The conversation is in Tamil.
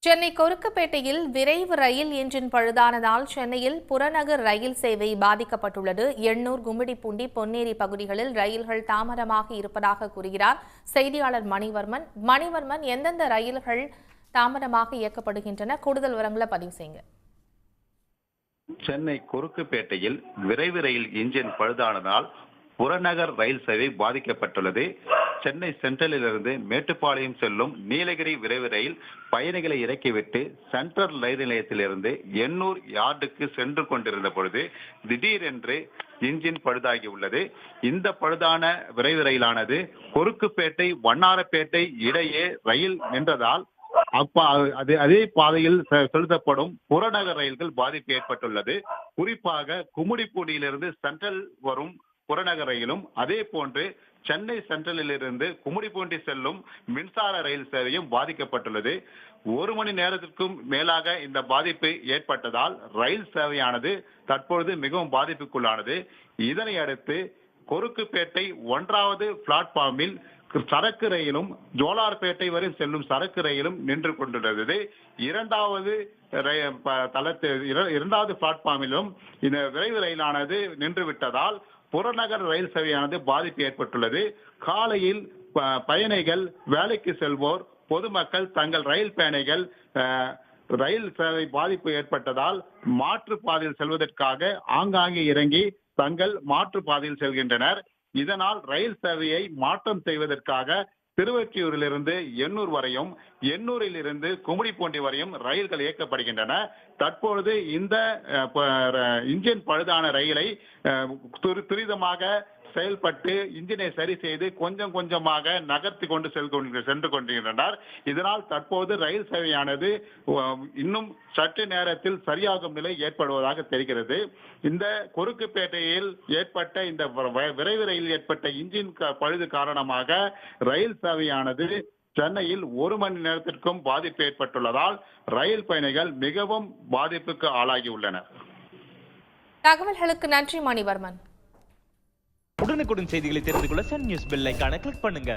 சென்னை கொருக்குப்பேட்டையில் விரைவு ரயில் என்ஜின் பழுதானதால் சென்னையில் புறநகர் ரயில் சேவை பாதிக்கப்பட்டுள்ளது. எண்ணூர், கும்மிடிப்பூண்டி, பொன்னேரி பகுதிகளில் ரயில்கள் தாமதமாக இருப்பதாக கூறுகிறார் செய்தியாளர் மணிவர்மன். மணிவர்மன், எந்தெந்த ரயில்கள் தாமதமாக இயக்கப்படுகின்றன? கூடுதல் விவரங்களை பதிவு செய்யுங்க. சென்னை கொருக்குப்பேட்டையில் விரைவு ரயில் என்ஜின் பழுதானதால் புறநகர் ரயில் சேவை பாதிக்கப்பட்டுள்ளது. சென்னை சென்ட்ரலிலிருந்து மேட்டுப்பாளையம் செல்லும் நீலகிரி விரைவு ரயில் பயணிகளை இறக்கிவிட்டு சென்ட்ரல் ரயில் நிலையத்திலிருந்து எண்ணூர் யார்டுக்கு சென்று கொண்டிருந்த பொழுது திடீரென்று இன்ஜின் பழுதாகியுள்ளது. இந்த பழுதான விரைவு ரயிலானது கொருக்குப்பேட்டை வண்ணாரப்பேட்டை இடையே ரயில் நின்றதால் அதே பாதையில் செலுத்தப்படும் புறநகர் ரயில்கள் பாதிப்பு ஏற்பட்டுள்ளது. குறிப்பாக கும்மிடிப்பூண்டியிலிருந்து சென்ட்ரல் வரும் புறநகர் ரயிலும், அதே போன்று சென்னை சென்ட்ரலில் இருந்து கும்மிடிப்பூண்டி செல்லும் மின்சார ரயில் சேவையும் பாதிக்கப்பட்டுள்ளது. 1 மணி நேரத்திற்கும் மேலாக இந்த பாதிப்பு ஏற்பட்டதால் ரயில் சேவையானது தற்பொழுது மிகவும் பாதிப்புக்குள்ளானது. இதனை அடுத்து கொருக்குப்பேட்டை 1வது பிளாட்பார்மில் சரக்கு ரயிலும் ஜோலார்பேட்டை வரை செல்லும் சரக்கு ரயிலும் நின்று கொண்டுள்ளது. 2வது பிளாட்பார்மிலும் இந்த விரைவு ரயிலானது நின்று விட்டதால் புறநகர் ரயில் சேவையானது பாதிப்பு ஏற்பட்டுள்ளது. காலையில் பயணிகள், வேலைக்கு செல்வோர், பொதுமக்கள் தங்கள் ரயில் பயணிகள் ரயில் சேவை பாதிப்பு ஏற்பட்டதால் மாற்று பாதையில் செல்வதற்காக ஆங்காங்கே இறங்கி தங்கள் மாற்று பாதையில் செல்கின்றனர். இதனால் ரயில் சேவையை மாற்றம் செய்வதற்காக திருவொற்றியூரிலிருந்து எண்ணூர் வரையும், எண்ணூரில் இருந்து கும்மிடிப்பூண்டி வரையும் ரயில்கள் இயக்கப்படுகின்றன. தற்பொழுது இந்த இன்ஜின் பழுதான ரயிலை துரிதமாக செயல்பட்டு இன்ஜினை சரி செய்து கொஞ்சம் கொஞ்சமாக நகர்த்தி கொண்டு சென்று கொண்டிருக்கின்றனர். இதனால் தற்போது ரயில் சேவையானது இன்னும் சற்று நேரத்தில் சரியாகும் நிலை ஏற்படுவதாக தெரிகிறது. இந்த கொருக்குப்பேட்டையில் ஏற்பட்ட இந்த விரைவு ரயில் ஏற்பட்ட இன்ஜின் பழுது காரணமாக ரயில் சேவையானது சென்னையில் 1 மணி நேரத்திற்கும் பாதிப்பு ஏற்பட்டுள்ளதால் ரயில் பயணிகள் மிகவும் பாதிப்புக்கு ஆளாகியுள்ளனர். தகவல்களுக்கு நன்றி மணிவர்மன். உடனுக்குடன் செய்திகளை தெரிந்து கொள்ள சன் நியூஸ் பெல் ஐகானை கிளிக் பண்ணுங்க.